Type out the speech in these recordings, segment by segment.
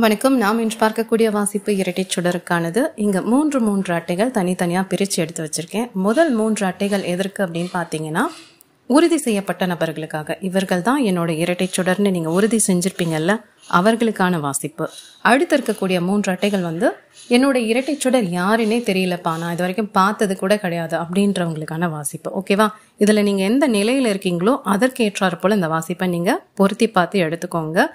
வணக்கம். நாம் இன்று பார்க்கக்கூடிய வாசிப்பு இரட்டை சுடருக்கானது. இங்கே மூன்று அட்டைகள் தனித்தனியாக பிரித்து எடுத்து வச்சுருக்கேன். முதல் 3 அட்டைகள் எதற்கு அப்படின்னு பார்த்தீங்கன்னா, உறுதி செய்யப்பட்ட நபர்களுக்காக. இவர்கள் தான் என்னோட இரட்டை சுடர்னு நீங்கள் உறுதி செஞ்சுருப்பீங்கல்ல, அவர்களுக்கான வாசிப்பு. அடுத்து இருக்கக்கூடிய 3 அட்டைகள் என்னோட இரட்டை சுடர் யாருன்னே தெரியலப்பா, நான் இது வரைக்கும் பார்த்தது கூட கிடையாது அப்படின்றவங்களுக்கான வாசிப்பு. ஓகேவா? இதில் நீங்கள் எந்த நிலையில் இருக்கீங்களோ அதற்கேற்றாறு போல் இந்த வாசிப்பை நீங்கள் பொருத்தி பார்த்து எடுத்துக்கோங்க.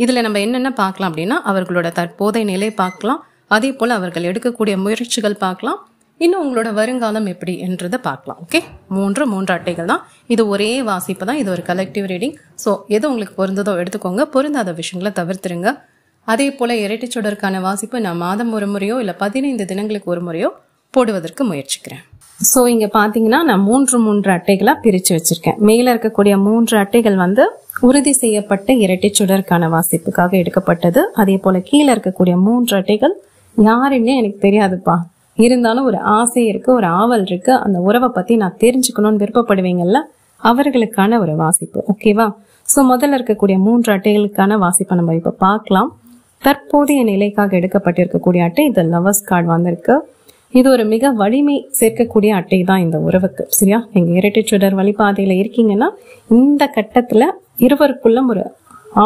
இதில் நம்ம என்னென்ன பார்க்கலாம் அப்படின்னா, அவர்களோட தற்போதைய நிலை பார்க்கலாம், அதே போல் அவர்கள் எடுக்கக்கூடிய முயற்சிகள் பார்க்கலாம், இன்னும் உங்களோட வருங்காலம் எப்படி என்றதை பார்க்கலாம். ஓகே, மூன்று அட்டைகள் தான். இது ஒரே வாசிப்பு தான். இது ஒரு கலெக்டிவ் ரீடிங். ஸோ எது உங்களுக்கு பொருந்ததோ எடுத்துக்கோங்க, பொருந்தாத விஷயங்களை தவிர்த்துருங்க. அதே போல் இரட்டை சுடருக்கான வாசிப்பு நான் மாதம் ஒரு முறையோ இல்லை 15 தினங்களுக்கு ஒரு முறையோ போடுவதற்கு முயற்சிக்கிறேன். ஸோ இங்கே பார்த்தீங்கன்னா நான் மூன்று அட்டைகளாக பிரித்து வச்சுருக்கேன். மேலே இருக்கக்கூடிய 3 அட்டைகள் உறுதி செய்யப்பட்ட இரட்டை சுடருக்கான வாசிப்புக்காக எடுக்கப்பட்டது. அதே போல் கீழே இருக்கக்கூடிய 3 அட்டைகள் யாருன்னே எனக்கு தெரியாதுப்பா, இருந்தாலும் ஒரு ஆசை இருக்குது, ஒரு ஆவல் இருக்குது, அந்த உறவை பற்றி நான் தெரிஞ்சுக்கணும்னு விருப்பப்படுவீங்கல்ல, அவர்களுக்கான ஒரு வாசிப்பு. ஓகேவா? ஸோ முதல்ல இருக்கக்கூடிய 3 அட்டைகளுக்கான வாசிப்பை நம்ம இப்போ பார்க்கலாம். தற்போதைய நிலைக்காக எடுக்கப்பட்டிருக்கக்கூடிய அட்டை இது லவர்ஸ் கார்டு வந்திருக்கு. இது ஒரு மிக வலிமை சேர்க்கக்கூடிய அட்டை தான் இந்த உறவுக்கு. சரியா? நீங்க இரட்டை சுடர் வழிபாதையில இருக்கீங்கன்னா இந்த கட்டத்துல இருவருக்குள்ளும் ஒரு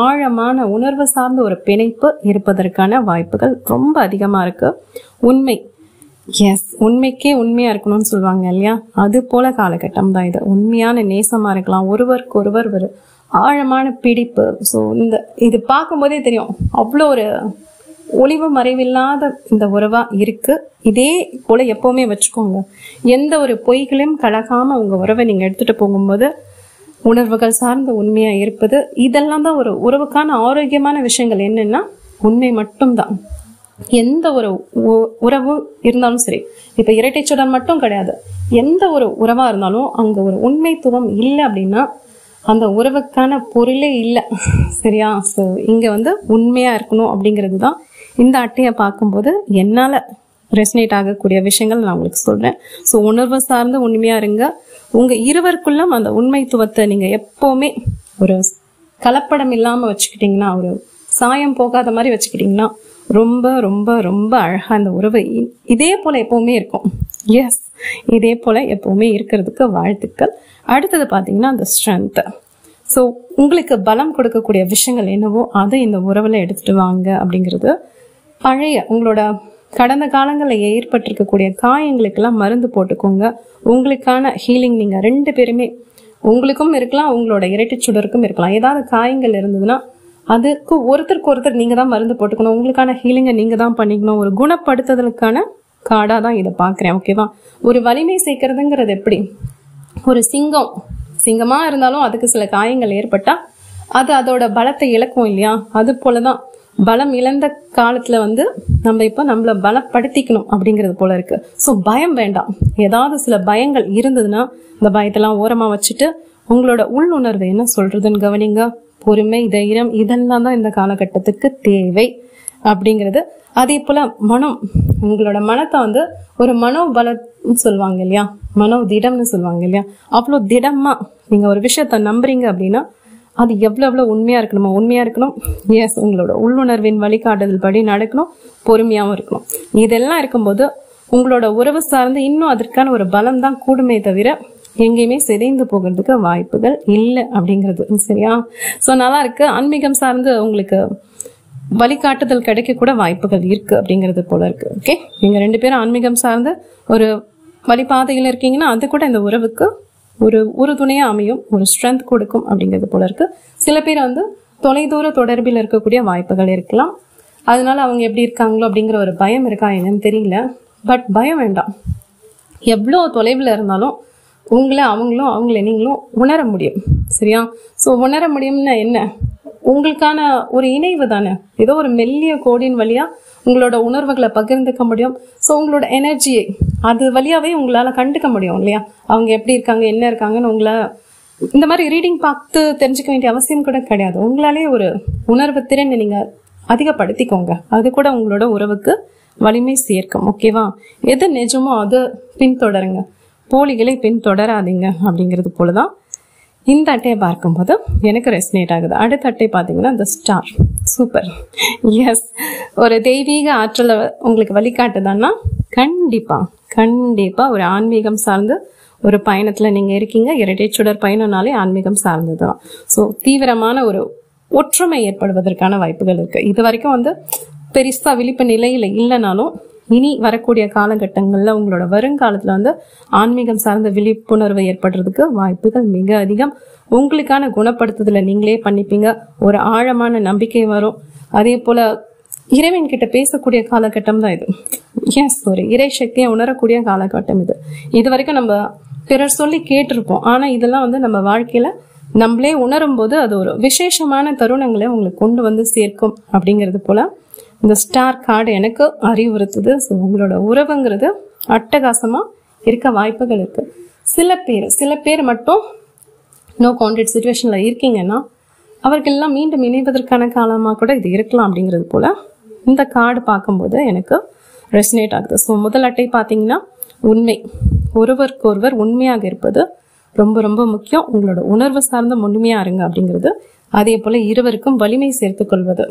ஆழமான உணர்வு சார்ந்த ஒரு பிணைப்பு இருப்பதற்கான வாய்ப்புகள் ரொம்ப அதிகமா இருக்கு. உண்மை, எஸ், உண்மைக்கே உண்மையா இருக்கணும்னு சொல்லுவாங்க இல்லையா, அது போல காலகட்டம் தான் இது. உண்மையான நேசமா இருக்கலாம், ஒருவருக்கு ஒருவர் ஒரு ஆழமான பிடிப்பு. ஸோ இது பார்க்கும்போதே தெரியும், அவ்வளோ ஒரு ஒளிவு மறைவில்லாத இந்த உறவா இருக்கு. இதே போல எப்பவுமே வச்சுக்கோங்க. எந்த ஒரு பொய்களையும் கலக்காம உங்க உறவை நீங்க எடுத்துட்டு போகும்போது உணர்வுகள் சார்ந்த உண்மையா இருப்பது, இதெல்லாம் தான் ஒரு உறவுக்கான ஆரோக்கியமான விஷயங்கள். என்னன்னா உண்மை மட்டும்தான். எந்த ஒரு உறவு இருந்தாலும் சரி, இப்ப இரட்டை சுடர் மட்டும் கிடையாது, எந்த ஒரு உறவா இருந்தாலும் அங்க ஒரு உண்மைத்துவம் இல்லை அப்படின்னா அந்த உறவுக்கான பொருளே இல்லை. சரியா? ஸோ இங்க உண்மையா இருக்கணும் அப்படிங்கிறது தான் இந்த அட்டையை பார்க்கும்போது என்னால் ரெசனேட் ஆகக்கூடிய விஷயங்கள் நான் உங்களுக்கு சொல்கிறேன். ஸோ உணர்வு சார்ந்து உண்மையாக இருங்க. உங்கள் இருவருக்குள்ளும் அந்த உண்மைத்துவத்தை நீங்கள் எப்போவுமே ஒரு கலப்படம் இல்லாமல் வச்சுக்கிட்டிங்கன்னா, ஒரு சாயம் போகாத மாதிரி வச்சுக்கிட்டிங்கன்னா ரொம்ப ரொம்ப ரொம்ப அழகாக அந்த உறவு இதே போல் எப்போவுமே இருக்கும். எஸ், இதே போல் எப்போவுமே இருக்கிறதுக்கு வாழ்த்துக்கள். அடுத்தது பார்த்தீங்கன்னா அந்த ஸ்ட்ரென்த்து. ஸோ உங்களுக்கு பலம் கொடுக்கக்கூடிய விஷயங்கள் என்னவோ அதை இந்த உறவில் எடுத்துகிட்டு வாங்க அப்படிங்கிறது. பழைய உங்களோட கடந்த காலங்களில் ஏற்பட்டிருக்கக்கூடிய காயங்களுக்கெல்லாம் மருந்து போட்டுக்கோங்க. உங்களுக்கான ஹீலிங் நீங்கள் 2 பேருமே, உங்களுக்கும் இருக்கலாம், உங்களோட இரட்டை சுடருக்கும் இருக்கலாம். ஏதாவது காயங்கள் இருந்ததுன்னா அதுக்கு ஒருத்தருக்கு ஒருத்தர் நீங்கள் தான் மருந்து போட்டுக்கணும். உங்களுக்கான ஹீலிங்கை நீங்கள் தான் பண்ணிக்கணும். ஒரு குணப்படுத்துதலுக்கான காடாக தான் இதை பார்க்குறேன். ஓகேவா? ஒரு வலிமை சேர்க்கறதுங்கிறது எப்படி, ஒரு சிங்கமா இருந்தாலும் அதுக்கு சில காயங்கள் ஏற்பட்டா அது அதோட பலத்தை இழக்கும் இல்லையா, அது போலதான் பலம் இழந்த காலத்துல நம்ம இப்ப நம்மள பலப்படுத்திக்கணும் அப்படிங்கிறது போல இருக்கு. ஸோ பயம் வேண்டாம். ஏதாவது சில பயங்கள் இருந்ததுன்னா இந்த பயத்தெல்லாம் ஓரமா வச்சுட்டு உங்களோட உள்ளுணர்வு என்ன சொல்றதுன்னு கவனிங்க. பொறுமை, தைரியம், இதெல்லாம் தான் இந்த காலகட்டத்துக்கு தேவை அப்படிங்கிறது. அதே போல மனம், உங்களோட மனத்தை ஒரு மனோபலம் சொல்லுவாங்க இல்லையா, மனோ திடம்னு சொல்லுவாங்க இல்லையா, அவ்வளோ திடமா நீங்க ஒரு விஷயத்த நம்புறீங்க அப்படின்னா அது எவ்வளவு உண்மையா இருக்கணும். எஸ், உங்களோட உள்ளுணர்வின் வழிகாட்டுதல் படி நடக்கணும், பொறுமையாவும் இருக்கணும். இதெல்லாம் இருக்கும்போது உங்களோட உறவு சார்ந்து இன்னும் அதற்கான ஒரு பலம் தான் கூடுமே தவிர எங்கேயுமே சிதைந்து போகிறதுக்கு வாய்ப்புகள் இல்லை அப்படிங்கிறது. சரியா? ஸோ நல்லா இருக்கு. ஆன்மீகம் சார்ந்து உங்களுக்கு வழிகாட்டுதல் கிடைக்க கூட வாய்ப்புகள் இருக்கு அப்படிங்கிறது போல இருக்கு. ஓகே, நீங்க 2 பேரும் ஆன்மீகம் சார்ந்து ஒரு வழிபாதையில் இருக்கீங்கன்னா அது கூட இந்த உறவுக்கு ஒரு உறுதுணையா அமையும், ஒரு ஸ்ட்ரென்த் கொடுக்கும் அப்படிங்கிறது போல இருக்கு. சில பேர் தொலைதூர தொடர்பில் இருக்கக்கூடிய வாய்ப்புகள் இருக்கலாம். அதனால அவங்க எப்படி இருக்காங்களோ அப்படிங்கிற ஒரு பயம் இருக்கா என்னன்னு தெரியல. பட் பயம் வேண்டாம். எவ்வளோ தொலைவில் இருந்தாலும் அவங்கள நீங்களும் உணர முடியும். சரியா? ஸோ உணர முடியும்னா என்ன, உங்களுக்கான ஒரு இணைவு தானே. ஏதோ ஒரு மெல்லிய கோடின் வழியா உங்களோட உணர்வுகளை பகிர்ந்துக்க முடியும். ஸோ உங்களோட எனர்ஜியை அது வழியாவே உங்களால கண்டுக்க முடியும் இல்லையா, அவங்க எப்படி இருக்காங்க என்ன இருக்காங்கன்னு. உங்களை இந்த மாதிரி ரீடிங் பார்த்து தெரிஞ்சுக்க வேண்டிய அவசியம் கூட கிடையாது. உங்களாலே ஒரு உணர்வு திறனை நீங்க அதிகப்படுத்திக்கோங்க. அது கூட உங்களோட உறவுக்கு வலிமை சேர்க்கும். ஓகேவா? எது நிஜமோ அது பின்தொடருங்க, போலிகளை பின்தொடராதீங்க அப்படிங்கிறது போலதான் இந்த அட்டையை பார்க்கும்போது எனக்கு ரெசனேட் ஆகுது. அடுத்த அட்டை பார்த்தீங்கன்னா இந்த ஸ்டார். சூப்பர். எஸ், ஒரு தெய்வீக ஆற்றலை உங்களுக்கு வழிகாட்டுதான்னா கண்டிப்பா ஒரு ஆன்மீகம் சார்ந்து ஒரு பயணத்துல நீங்க இருக்கீங்க. இரட்டை சுடர் பயணம்னாலே ஆன்மீகம் சார்ந்ததுதான். ஸோ தீவிரமான ஒரு ஒற்றுமை ஏற்படுவதற்கான வாய்ப்புகள் இருக்கு. இது வரைக்கும் பெருசா விழிப்பு நிலையில இல்லைனாலும் இனி வரக்கூடிய காலகட்டங்கள்ல உங்களோட வருங்காலத்துல ஆன்மீகம் சார்ந்த விழிப்புணர்வு ஏற்படுறதுக்கு வாய்ப்புகள் மிக அதிகம். உங்களுக்கான குணப்படுத்துதலை நீங்களே பண்ணிப்பீங்க. ஒரு ஆழமான நம்பிக்கை வரும். அதே போல இறைவன் கிட்ட பேசக்கூடிய காலகட்டம் தான் இது. எஸ், ஒரு இறை சக்தியை உணரக்கூடிய காலகட்டம் இது. இது வரைக்கும் நம்ம பிறர் சொல்லி கேட்டிருப்போம். ஆனா இதெல்லாம் நம்ம வாழ்க்கையில நம்மளே உணரும் போது அது ஒரு விசேஷமான தருணங்களை உங்களுக்கு கொண்டு சேர்க்கும். அப்படிங்கிறது போல இந்த ஸ்டார் கார்டு எனக்கு அறிவுறுத்துது. ஸோ உங்களோட உறவுங்கிறது அட்டகாசமா இருக்க வாய்ப்புகள் இருக்கு. சில பேர் மட்டும் நோ கான்டாக்ட் சிச்சுவேஷன்ல இருக்கீங்கன்னா அவர்களெல்லாம் மீண்டும் இணைவதற்கான காலமா கூட இது இருக்கலாம். அப்படிங்கிறது போல இந்த கார்டு பார்க்கும்போது எனக்கு ரெசனேட் ஆகுது. ஸோ முதல் அட்டை பார்த்தீங்கன்னா உண்மை, ஒருவருக்கு ஒருவர் உண்மையாக இருப்பது ரொம்ப ரொம்ப முக்கியம். உங்களோட உணர்வு சார்ந்த உண்மையா இருங்க அப்படிங்கிறது. அதே போல இருவருக்கும் வலிமை சேர்த்து கொள்வது.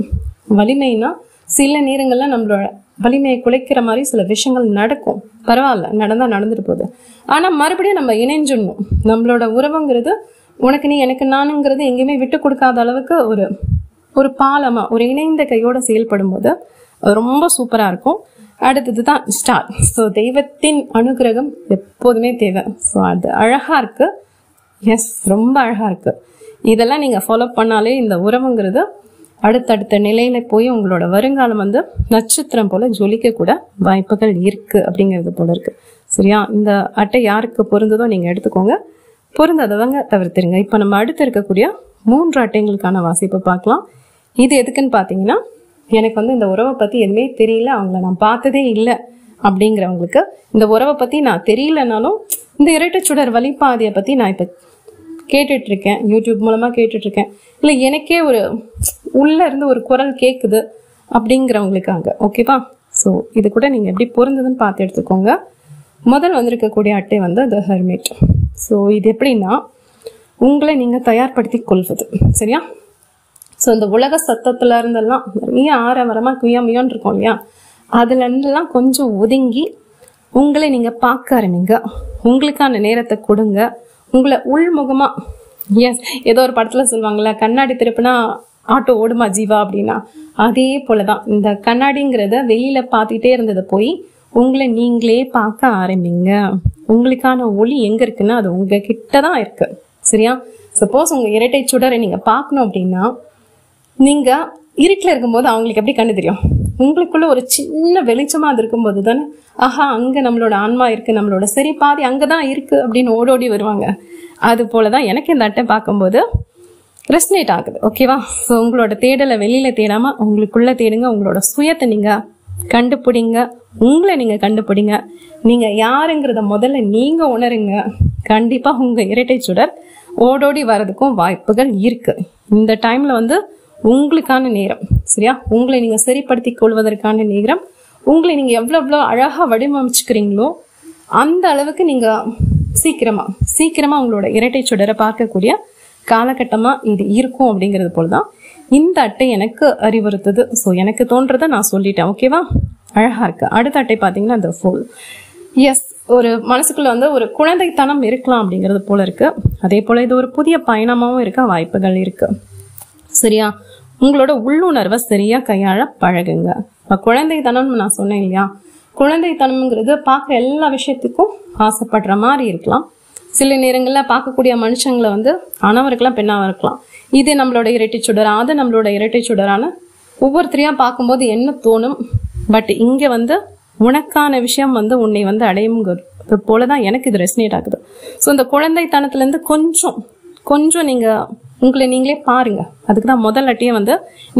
வலிமைனா சில நேரங்கள்ல நம்மளோட வலிமையை குலைக்கிற மாதிரி சில விஷயங்கள் நடக்கும். பரவாயில்ல, நடந்துட்டு போகுது. ஆனா மறுபடியும் நம்ம இணைஞ்சிடணும். நம்மளோட உறவுங்கிறது உனக்கு நீ எனக்கு நானுங்கிறது எங்கேயுமே விட்டு கொடுக்காத அளவுக்கு ஒரு பாலமா ஒரு இணைந்த கையோட செயல்படும் போது ரொம்ப சூப்பரா இருக்கும். அடுத்ததுதான் ஸ்டார். ஸோ தெய்வத்தின் அனுகிரகம் எப்போதுமே தேவை. ஸோ அது அழகா இருக்கு. எஸ், ரொம்ப அழகா இருக்கு. இதெல்லாம் நீங்க ஃபாலோ பண்ணாலே இந்த உறவுங்கிறது அடுத்தடுத்த நிலையில போய் உங்களோட வருங்காலம் நட்சத்திரம் போல ஜொலிக்க கூட வாய்ப்புகள் இருக்கு அப்படிங்கிறது போல இருக்கு. சரியா? இந்த அட்டை யாருக்கு பொருந்ததோ நீங்க எடுத்துக்கோங்க, பொருந்தாதவங்க தவிர்த்துருங்க. இப்ப நம்ம அடுத்து இருக்கக்கூடிய 3 அட்டைகளுக்கான வாசிப்பு பார்க்கலாம். இது எதுக்குன்னு பாத்தீங்கன்னா, எனக்கு இந்த உறவை பத்தி எதுவுமே தெரியல, அவங்கள நான் பார்த்ததே இல்லை அப்படிங்கிறவங்களுக்கு, இந்த உறவை பத்தி நான் தெரியலனாலும் இந்த இரட்டை சுடர் வழிபாதையை பத்தி நான் இப்ப கேட்டுட்டு இருக்கேன், யூடியூப் மூலமா கேட்டுட்டு இருக்கேன், இல்ல எனக்கே உள்ள இருந்து ஒரு குரல் கேக்குது அப்படிங்கிறவங்களுக்காங்க. ஓகேவா? ஸோ இது கூட நீங்க எப்படி பொருந்ததுன்னு பார்த்து எடுத்துக்கோங்க. முதல் வந்திருக்கக்கூடிய அட்டை த ஹெர்மிட். ஸோ இது எப்படின்னா, உங்களை நீங்க தயார்படுத்தி கொள்வது. சரியா? ஸோ இந்த உலக சத்தத்துல இருந்தெல்லாம் நிறைய ஆரவரமா குயாமியான் இருக்கும் இல்லையா, அதுல இருந்தெல்லாம் கொஞ்சம் ஒதுங்கி உங்களை நீங்க பார்க்க ஆரம்பிங்க. உங்களுக்கான நேரத்தை கொடுங்க. உங்களை உள்முகமா, எஸ், ஏதோ ஒரு படத்துல சொல்லுவாங்கல்ல, கண்ணாடி திருப்பினா ஆட்டோ ஓடுமா ஜீவா அப்படின்னா, அதே போலதான் இந்த கண்ணாடிங்கிறத வெளியில பார்த்துட்டே இருந்ததை போய் உங்களை நீங்களே பார்க்க ஆரம்பிங்க. உங்களுக்கான ஒளி எங்க இருக்குன்னா அது உங்ககிட்டதான் இருக்கு. சரியா? சப்போஸ் உங்க இரட்டை சுடரை நீங்க பார்க்கணும் அப்படின்னா, நீங்க இருட்டுல இருக்கும்போது அவங்களுக்கு எப்படி கண்ணு தெரியும்? உங்களுக்குள்ள ஒரு சின்ன வெளிச்சமா அது இருக்கும்போது தானே, ஆஹா அங்க நம்மளோட ஆன்மா இருக்கு, நம்மளோட சரி பாதி அங்கதான் இருக்கு அப்படின்னு ஓடோடி வருவாங்க. அது போலதான் எனக்கு இந்த அட்டை பார்க்கும்போது ரெஸ்னேட் ஆகுது. ஓகேவா? ஸோ உங்களோட தேடலை வெளியில தேடாம உங்களுக்குள்ள தேடுங்க. உங்களோட சுயத்தை நீங்க கண்டுபிடிங்க. உங்களை நீங்க கண்டுபிடிங்க. நீங்க யாருங்கிறத முதல்ல நீங்க உணருங்க. கண்டிப்பா உங்க இரட்டை சுடர் ஓடோடி வர்றதுக்கும் வாய்ப்புகள் இருக்கு. இந்த டைம்ல உங்களுக்கான நேரம். சரியா? உங்களை நீங்க சரிப்படுத்தி கொள்வதற்கான நேரம். உங்களை நீங்க எவ்வளவு அழகா வடிவமைச்சுக்கிறீங்களோ அந்த அளவுக்கு நீங்க சீக்கிரமா உங்களோட இரட்டை சுடரை பார்க்கக்கூடிய காலகட்டமா இது இருக்கும். அப்படிங்கிறது போலதான் இந்த அட்டை எனக்கு அறிவுறுத்துது. ஸோ எனக்கு தோன்றதை நான் சொல்லிட்டேன். ஓகேவா? அழகா இருக்கு. அடுத்த அட்டை பாத்தீங்கன்னா இந்த ஃபுல். எஸ், ஒரு மனசுக்குள்ள ஒரு குழந்தைத்தனம் இருக்கலாம் அப்படிங்கிறது போல இருக்கு. அதே போல இது ஒரு புதிய பயணமாவும் இருக்க வாய்ப்புகள் இருக்கு. சரியா? உங்களோட உள்ளுணர்வை சரியா கையாள பழகுங்க. குழந்தைத்தனம் நான் சொன்னேன் இல்லையா, குழந்தைத்தனம்ங்கிறது பார்க்க எல்லா விஷயத்துக்கும் ஆசைப்படுற மாதிரி இருக்கலாம். சில நேரங்கள்ல பார்க்கக்கூடிய மனுஷங்களை ஆணவா இருக்கலாம், பெண்ணாவா இருக்கலாம். இது நம்மளோட இரட்டை சுடரா, அது நம்மளோட இரட்டை சுடரான ஒவ்வொருத்தரையா பார்க்கும்போது என்ன தோணும். பட் இங்க உனக்கான விஷயம் உன்னை அடையுங்கிறது போலதான் எனக்கு இது ரெசனேட் ஆகுது. ஸோ இந்த குழந்தைத்தனத்துல இருந்து கொஞ்சம் நீங்க உங்களை நீங்களே பாருங்க. அதுக்குதான் முதல் அட்டையே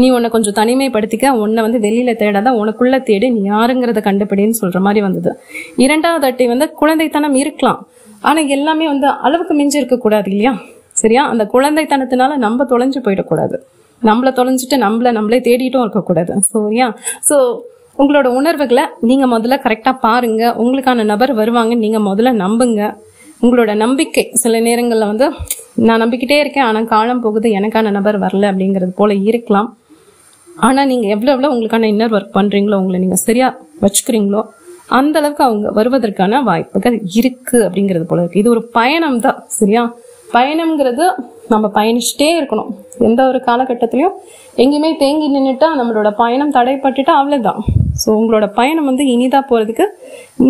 நீ உன்னை கொஞ்சம் தனிமைப்படுத்திக்க, உன்னை வெளியில தேடாத, உனக்குள்ள தேடி நீ யாருங்கிறத கண்டுபிடின்னு சொல்ற மாதிரி வந்தது. இரண்டாவது அட்டை குழந்தைத்தனம் இருக்கலாம், ஆனா எல்லாமே அளவுக்கு மிஞ்சி இருக்க கூடாது இல்லையா? சரியா? அந்த குழந்தைத்தனத்தினால நம்ம தொலைஞ்சு போயிடக்கூடாது, நம்மள தொலைஞ்சிட்டு நம்மளே தேடிட்டும் இருக்கக்கூடாது. சரியா? ஸோ உங்களோட உணர்வுகளை நீங்க முதல்ல கரெக்டா பாருங்க. உங்களுக்கான நபர் வருவாங்க, நீங்க முதல்ல நம்புங்க. உங்களோட நம்பிக்கை சில நேரங்கள்ல நான் நம்பிக்கிட்டே இருக்கேன், ஆனா காலம் போகுது, எனக்கான நபர் வரல அப்படிங்கிறது போல இருக்கலாம். ஆனால் நீங்கள் எவ்வளோ உங்களுக்கான இன்னர் ஒர்க் பண்ணுறீங்களோ, உங்களை நீங்கள் சரியாக வச்சுக்கிறீங்களோ, அந்த அளவுக்கு அவங்க வருவதற்கான வாய்ப்புகள் இருக்குது அப்படிங்கிறது போல இருக்குது. இது ஒரு பயணம் தான், சரியா? பயணம்ங்கிறது நம்ம பயணிச்சுட்டே இருக்கணும். எந்த ஒரு காலகட்டத்திலையும் எங்கேயுமே தேங்கி நின்றுட்டா நம்மளோட பயணம் தடைப்பட்டுட்டா அவ்வளோதான். ஸோ உங்களோட பயணம் வந்து இனிதாக போகிறதுக்கு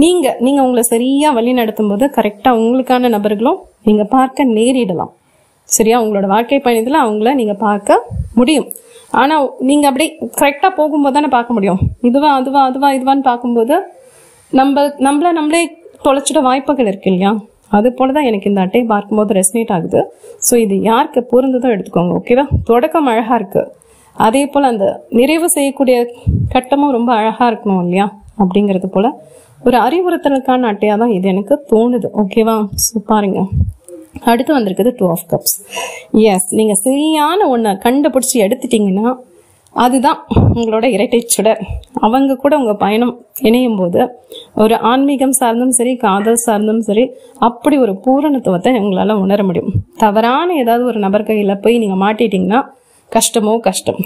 நீங்கள் உங்களை சரியாக வழி நடத்தும் போது கரெக்டாக உங்களுக்கான நபர்களும் நீங்கள் பார்க்க நேரிடலாம், சரியா? உங்களோட வாழ்க்கை பயணத்தில் அவங்கள நீங்கள் பார்க்க முடியும். ஆனால் நீங்கள் அப்படி கரெக்டாக போகும்போது தானே பார்க்க முடியும். இதுவான்னு பார்க்கும்போது நம்மளே தொலைச்சிட வாய்ப்புகள் இருக்கு இல்லையா? அது போல தான் எனக்கு இந்த அட்டையை பார்க்கும்போது ரெசனேட் ஆகுது. ஸோ இது யாருக்கு பொருந்ததோ எடுத்துக்கோங்க, ஓகேவா? தொடக்கம் அழகாக இருக்குது, அதே போல் அந்த நிறைவு செய்யக்கூடிய கட்டமும் ரொம்ப அழகாக இருக்கணும் இல்லையா? அப்படிங்கிறது போல் ஒரு அறிவுறுத்தலுக்கான அட்டையாக தான் இது எனக்கு தோணுது, ஓகேவா? ஸோ பாருங்க, அடுத்து வந்திருக்குது 2 of Cups. எஸ், நீங்கள் சரியான ஒன்றை கண்டுபிடிச்சி எடுத்துட்டீங்கன்னா அதுதான் உங்களோட இரட்டை சுடர். அவங்க கூட உங்கள் பயணம் இணையும் போது ஒரு ஆன்மீகம் சார்ந்தும் சரி, காதல் சார்ந்தும் சரி, அப்படி ஒரு பூரணத்துவத்தை உங்களால் உணர முடியும். தவறான ஏதாவது ஒரு நபர் கையில் போய் நீங்கள் மாட்டிட்டீங்கன்னா கஷ்டம்.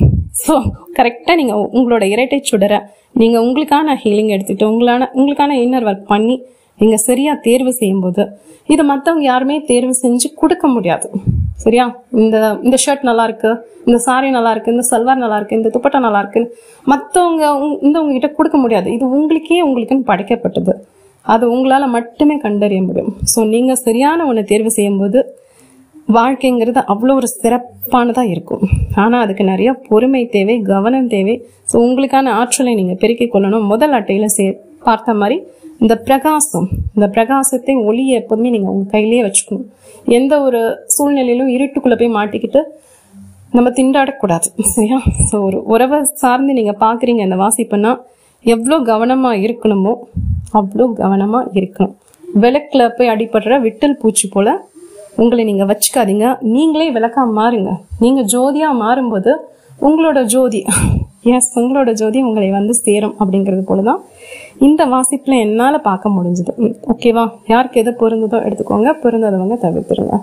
ஸோ கரெக்டாக நீங்கள் உங்களோட இரட்டை சுடரை நீங்கள் உங்களுக்கான ஹீலிங் எடுத்துக்கிட்டு உங்களுக்கான இன்னர் ஒர்க் பண்ணி நீங்கள் சரியாக தேர்வு செய்யும்போது இதை மற்றவங்க யாருமே தேர்வு செஞ்சு கொடுக்க முடியாது, சரியா? இந்த ஷர்ட் நல்லா இருக்கு, இந்த சாரி நல்லா இருக்கு, இந்த சல்வார் நல்லா இருக்கு, இந்த துப்பட்டா நல்லா இருக்குன்னு மற்றவங்க உங்ககிட்ட கொடுக்க முடியாது. இது உங்களுக்குன்னு படைக்கப்பட்டது. அது உங்களால் மட்டுமே கண்டறிய முடியும். ஸோ நீங்கள் சரியான ஒன்று தேர்வு செய்யும்போது வாழ்க்கைங்கிறது அவ்வளோ ஒரு சிறப்பானதாக இருக்கும். ஆனால் அதுக்கு நிறைய பொறுமை தேவை, கவனம் தேவை. ஸோ உங்களுக்கான ஆற்றலை நீங்கள் பெருக்கிக் கொள்ளணும். முதல் அட்டையில் பார்த்த மாதிரி இந்த பிரகாசத்தை, ஒளியை எப்போதுமே நீங்கள் உங்கள் கையிலேயே வச்சுக்கணும். எந்த ஒரு சூழ்நிலையிலும் இருட்டுக்குள்ளே போய் மாட்டிக்கிட்டு நம்ம திண்டாடக்கூடாது, சரியா? ஸோ ஒரு உறவை சார்ந்து நீங்கள் பார்க்குறீங்க இந்த வாசிப்புன்னா எவ்வளோ கவனமாக இருக்கணுமோ அவ்வளோ கவனமாக இருக்கணும். விளக்கில் போய் அடிபடுற விட்டல் பூச்சி போல் உங்களை நீங்கள் வச்சுக்காதீங்க. நீங்களே விளக்கா மாறுங்க. நீங்கள் ஜோதியாக மாறும்போது உங்களோட ஜோதி உங்களை வந்து சேரும். அப்படிங்கிறது போல தான் இந்த வாசிப்பில் என்னால் பார்க்க முடிஞ்சது, ஓகேவா? யாருக்கு எது பொருந்ததோ எடுத்துக்கோங்க, பொருந்தாதவங்க தவிர்த்துருங்க.